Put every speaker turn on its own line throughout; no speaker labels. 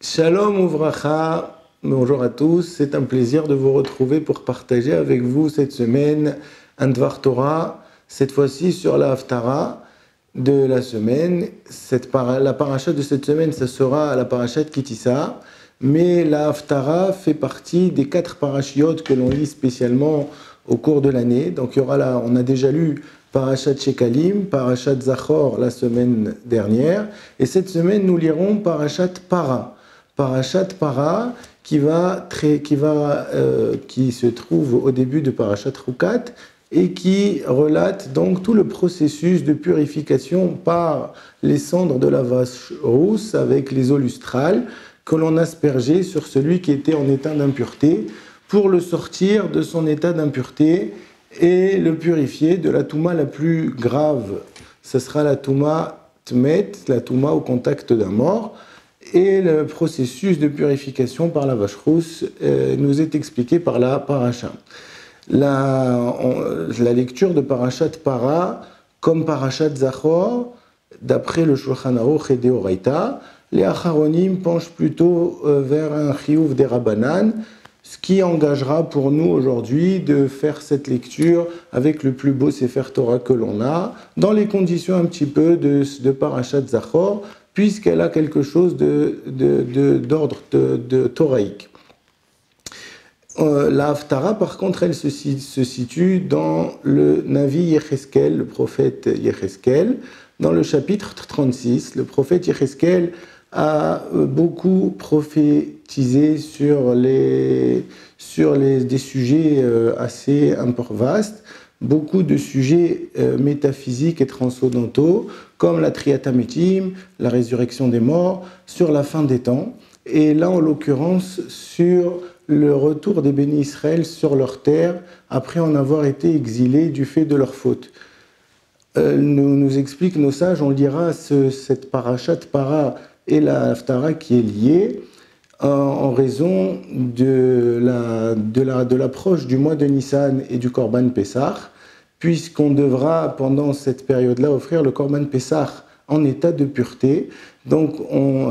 Shalom Uvracha, bonjour à tous, c'est un plaisir de vous retrouver pour partager avec vous cette semaine un Dvar Torah, cette fois-ci sur la Haftara de la semaine. La paracha de cette semaine, ça sera la paracha de Kitissa, mais la Haftara fait partie des 4 parachiotes que l'on lit spécialement au cours de l'année. Donc il y aura là, on a déjà lu Parashat Shekalim, Parashat Zachor la semaine dernière, et cette semaine nous lirons Parashat Para. Parashat Para qui se trouve au début de Parashat Rukat et qui relate donc tout le processus de purification par les cendres de la vache rousse avec les eaux lustrales que l'on aspergeait sur celui qui était en état d'impureté pour le sortir de son état d'impureté et le purifier de la touma la plus grave. Ce sera la touma tmet, la touma au contact d'un mort. Et le processus de purification par la vache rousse nous est expliqué par la paracha. La lecture de Parashat Para, comme Parashat Zachor, d'après le Shulchan Aruch et Deoraita, les Acharonim penchent plutôt vers un chiyuv des Rabbanan, ce qui engagera pour nous aujourd'hui de faire cette lecture avec le plus beau Sefer Torah que l'on a, dans les conditions un petit peu de Parashat Zachor, puisqu'elle a quelque chose d'ordre de Toraïque. La Haftara, par contre, elle se situe dans le Navi Yecheskel, le prophète Yecheskel, dans le chapitre 36. Le prophète Yecheskel a beaucoup prophétisé sur des sujets assez vastes, beaucoup de sujets métaphysiques et transcendantaux, comme la Triat HaMetim, la résurrection des morts, sur la fin des temps, et là en l'occurrence sur le retour des bénis Israël sur leur terre après en avoir été exilés du fait de leur faute. Nous expliquent nos sages, on lira cette parashat para et la Haftara qui est liée en raison de l'approche du mois de Nissan et du Korban Pessah, puisqu'on devra pendant cette période-là offrir le Korban Pessah en état de pureté. Donc,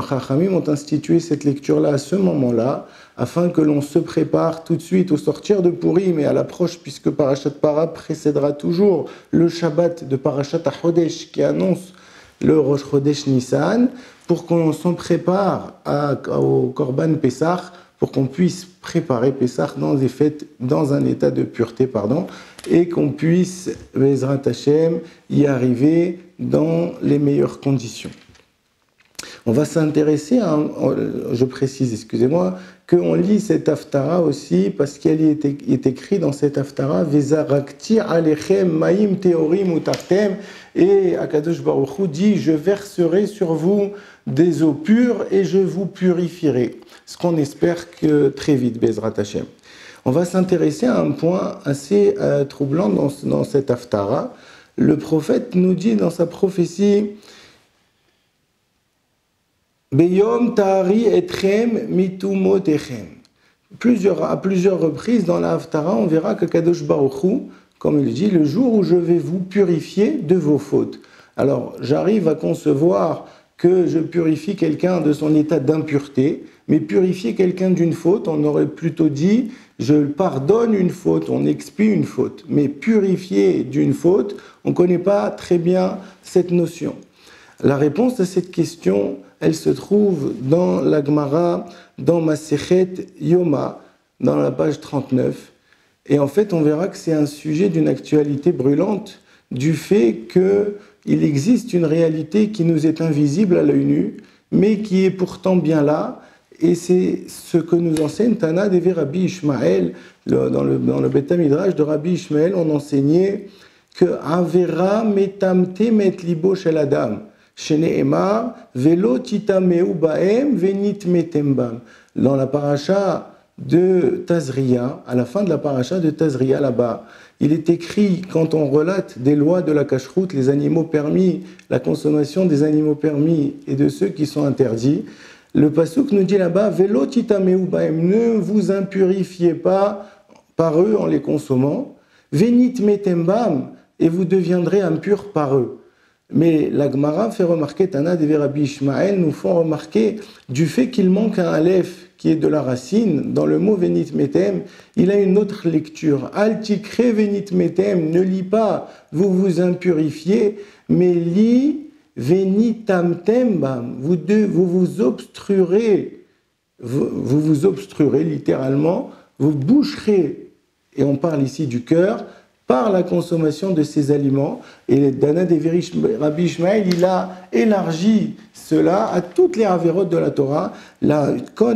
Chachamim ont institué cette lecture-là à ce moment-là, afin que l'on se prépare tout de suite au sortir de Purim et à l'approche, puisque Parashat Para précédera toujours le Shabbat de Parashat HaChodesh qui annonce le Rosh Chodesh Nissan, pour qu'on s'en prépare au Korban Pessah, pour qu'on puisse préparer Pessah dans un état de pureté, et qu'on puisse, Bezrat Hashem, y arriver dans les meilleures conditions. On va s'intéresser je précise, excusez-moi, qu'on lit cette Haftara aussi parce qu'il est écrit dans cette Haftara Vezarakti alechem maim teorim utartem, et Akadosh Baruch Hu dit je verserai sur vous des eaux pures et je vous purifierai. Ce qu'on espère que très vite, Bezrat Hashem. On va s'intéresser à un point assez troublant dans cette Haftara. Le prophète nous dit dans sa prophétie Beyom Tahari etchem mitumotechem. À plusieurs reprises dans la Haftara, on verra que Kadosh Baruch Hu, comme il dit, le jour où je vais vous purifier de vos fautes. Alors, j'arrive à concevoir que je purifie quelqu'un de son état d'impureté, mais purifier quelqu'un d'une faute, on aurait plutôt dit je pardonne une faute, on expie une faute. Mais purifier d'une faute, on ne connaît pas très bien cette notion. La réponse à cette question, elle se trouve dans la Gemara, dans Masechet Yoma, dans la page 39. Et en fait, on verra que c'est un sujet d'une actualité brûlante, du fait qu'il existe une réalité qui nous est invisible à l'œil nu, mais qui est pourtant bien là. Et c'est ce que nous enseigne Tana Devi Rabbi Ishmael. Dans le Beth Midrash de Rabbi Ishmael, on enseignait que Avera metamte met libo shel adam. Shene'emar velo titameu baem venit metembam. Dans la paracha de Tazria, à la fin de la paracha de Tazria là-bas, il est écrit, quand on relate des lois de la cacheroute, les animaux permis, la consommation des animaux permis et de ceux qui sont interdits, le pasuk nous dit là-bas, Velo titameu baem, ne vous impurifiez pas par eux en les consommant, venit metembam, et vous deviendrez impurs par eux. Mais la Gemara fait remarquer, Tana de Rabbi Ishmael nous font remarquer du fait qu'il manque un aleph qui est de la racine, dans le mot venit metem, il a une autre lecture. Al tikre venit metem, ne lis pas, vous vous impurifiez, mais lis venit tamtem, vous vous obstruerez, vous vous obstruerez littéralement, vous boucherez, et on parle ici du cœur, par la consommation de ces aliments. Et Dana Deveri Rabbi Ishmael, il a élargi cela à toutes les avérotes de la Torah.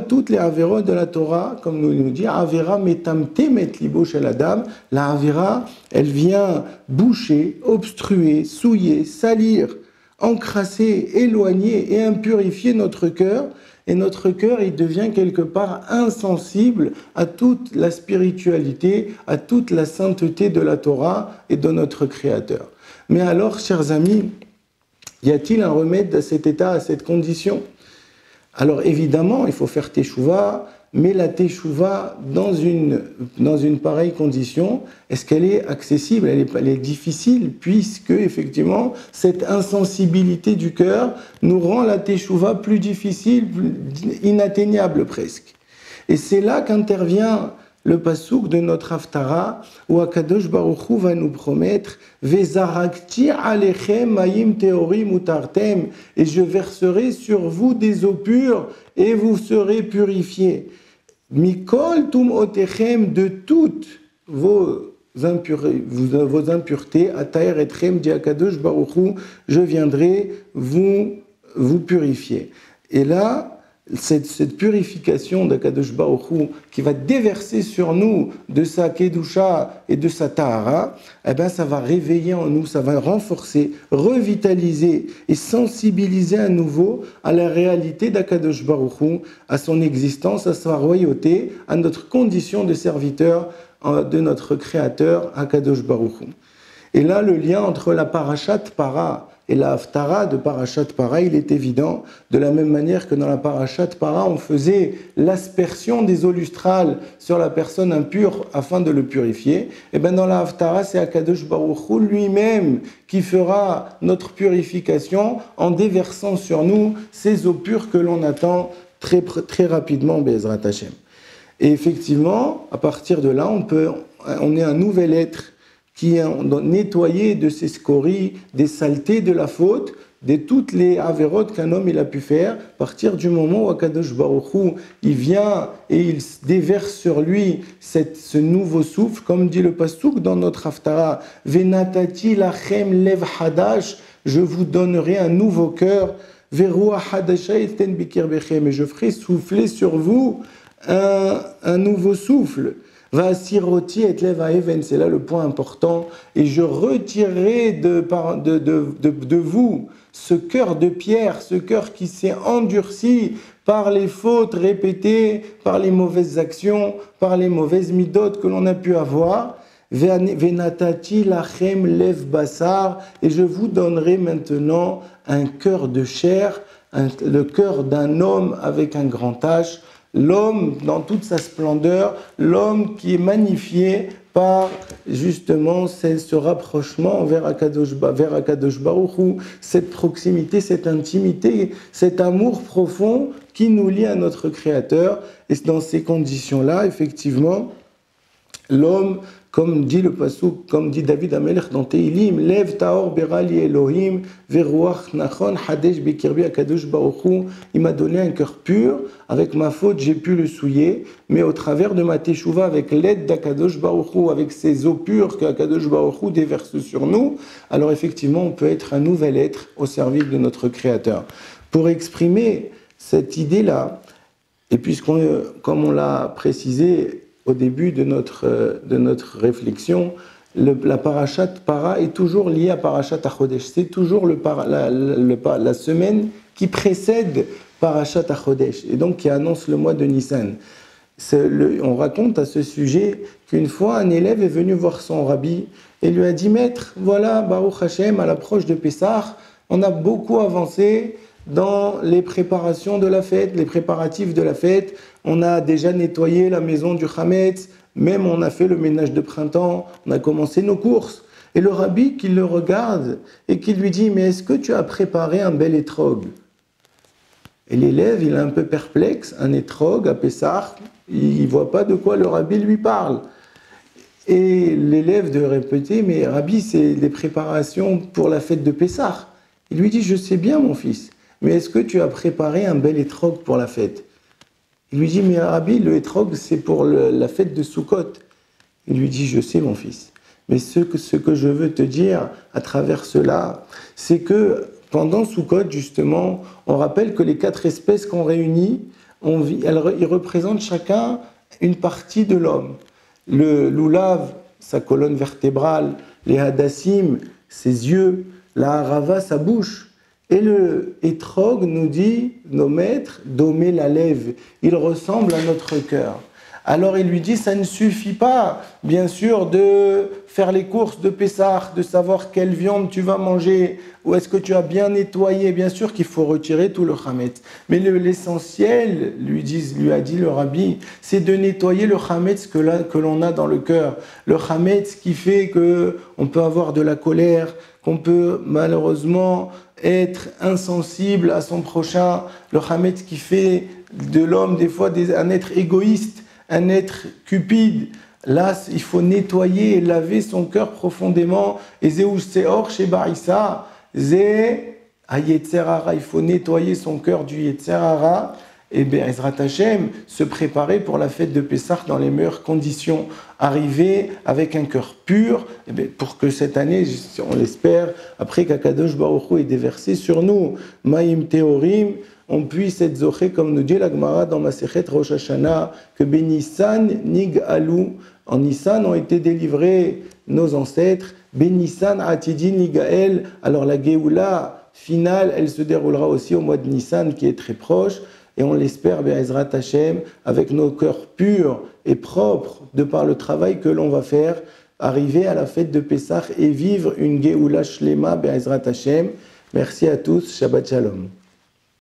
Toutes les avérotes de la Torah, comme nous dit, avera metamtemet libo shel adam, la avera, elle vient boucher, obstruer, souiller, salir, encrasser, éloigner et impurifier notre cœur. Et notre cœur, il devient quelque part insensible à toute la spiritualité, à toute la sainteté de la Torah et de notre Créateur. Mais alors, chers amis, y a-t-il un remède à cet état, à cette condition? Alors évidemment, il faut faire teshuva, mais la teshuva dans une pareille condition, est-ce qu'elle est accessible? Elle est difficile, puisque effectivement, cette insensibilité du cœur nous rend la teshuva plus difficile, inatteignable presque. Et c'est là qu'intervient le pasouk de notre Haftara, où Akadosh Baruch Hu va nous promettre Vezarakti alechem mayim teorim utartem, et je verserai sur vous des eaux pures et vous serez purifiés. Mikol tum otechem, de toutes vos impuretés, ataer etchem di Akadosh Baruch Hu, je viendrai vous purifier. Et là, cette purification d'Akadosh Baruch Hu qui va déverser sur nous de sa Kedusha et de sa Tahara, eh ben ça va réveiller en nous, ça va renforcer, revitaliser et sensibiliser à nouveau à la réalité d'Akadosh Baruch Hu, à son existence, à sa royauté, à notre condition de serviteur de notre Créateur, Akadosh Baruch Hu. Et là, le lien entre la Parashat Para et la Haftara de Parashat Para, il est évident, de la même manière que dans la Parashat Para, on faisait l'aspersion des eaux lustrales sur la personne impure afin de le purifier. Et bien dans la Haftara, c'est Akadosh Baruch Hu lui-même qui fera notre purification en déversant sur nous ces eaux pures que l'on attend très, très rapidement, Be'ezrat Hashem. Et effectivement, à partir de là, on est un nouvel être qui est nettoyé de ses scories, des saletés de la faute, de toutes les avérotes qu'un homme il a pu faire, à partir du moment où Akadosh Baruch Hu, il vient et il déverse sur lui ce nouveau souffle, comme dit le pasouk dans notre Haftara, Venatati lachem lev hadash, je vous donnerai un nouveau cœur, Veruach hadasha eten bikirbechem, et je ferai souffler sur vous un nouveau souffle. Vasiroti et leva even, c'est là le point important, et je retirerai de vous ce cœur de pierre, ce cœur qui s'est endurci par les fautes répétées, par les mauvaises actions, par les mauvaises midotes que l'on a pu avoir. Venatati lachem lev basar, et je vous donnerai maintenant un cœur de chair, le cœur d'un homme avec un grand H, l'homme dans toute sa splendeur, l'homme qui est magnifié par justement ce rapprochement vers Akadosh Baruch Hu, cette proximité, cette intimité, cet amour profond qui nous lie à notre Créateur. Et dans ces conditions-là, effectivement, l'homme, comme dit le pasuk, comme dit David Amelech dans Teilim, Lev Taor Berali Elohim, Veruach Nachon Hadesh Bekirbi Akadosh Baruch Hu, il m'a donné un cœur pur, avec ma faute j'ai pu le souiller, mais au travers de ma teshuva, avec l'aide d'Akadosh Baruch Hu, avec ces eaux pures qu'Akadosh Baruch Hu déverse sur nous, alors effectivement on peut être un nouvel être au service de notre Créateur. Pour exprimer cette idée-là, et comme on l'a précisé, au début de notre réflexion, la Parashat Para est toujours liée à Parashat HaChodesh. C'est toujours la semaine qui précède Parashat HaChodesh, et donc qui annonce le mois de Nissan. On raconte à ce sujet qu'une fois un élève est venu voir son rabbi et lui a dit « Maître, voilà, Baruch Hashem, à l'approche de Pessah, on a beaucoup avancé dans les préparations de la fête, les préparatifs de la fête. On a déjà nettoyé la maison du Hametz, même on a fait le ménage de printemps, on a commencé nos courses. Et le rabbi qui le regarde et qui lui dit « Mais est-ce que tu as préparé un bel étrog ?» Et l'élève, il est un peu perplexe, un étrog à Pessah, il ne voit pas de quoi le rabbi lui parle. Et l'élève de répéter « Mais rabbi, c'est les préparations pour la fête de Pessah. » Il lui dit « Je sais bien, mon fils, mais est-ce que tu as préparé un bel étrog pour la fête ?» Il lui dit « Mais rabbi, le étrog, c'est pour la fête de Sukkot. » Il lui dit « Je sais, mon fils. Mais ce que je veux te dire à travers cela, c'est que pendant Sukkot, justement, on rappelle que les 4 espèces qu'on réunit, ils représentent chacun une partie de l'homme. Le loulav, sa colonne vertébrale, les hadassim, ses yeux, la harava, sa bouche. Et le étrog nous dit, nos maîtres, domé la lève, il ressemble à notre cœur. Alors il lui dit, ça ne suffit pas, bien sûr, de faire les courses de Pessah, de savoir quelle viande tu vas manger, ou est-ce que tu as bien nettoyé. Bien sûr qu'il faut retirer tout le chametz. Mais l'essentiel, lui a dit le rabbi, c'est de nettoyer le chametz que l'on a dans le cœur. Le chametz qui fait qu'on peut avoir de la colère, qu'on peut malheureusement être insensible à son prochain. Le chametz qui fait de l'homme des fois un être égoïste, un être cupide. Là, il faut nettoyer et laver son cœur profondément. Et Zeus Seor chez Barissa, Zé à Yetzerara. Il faut nettoyer son cœur du Yetzerara. Et Be'ezrat Hashem, se préparer pour la fête de Pessah dans les meilleures conditions. Arriver avec un cœur pur, pour que cette année, on l'espère, après qu'Akadosh Baruch Hu ait déversé sur nous, Maïm Teorim, on puisse être zoché, comme nous dit la Gemara dans Masechet Rosh Hashanah, que Benissan Nig Alou, en Nissan ont été délivrés nos ancêtres, Benissan Atidi Nigael, alors la Géoula finale, elle se déroulera aussi au mois de Nissan qui est très proche, et on l'espère, Be'ezrat Hashem, avec nos cœurs purs et propres, de par le travail que l'on va faire, arriver à la fête de Pessah et vivre une Géoula Shlema, Be'ezrat Hashem. Merci à tous, Shabbat Shalom.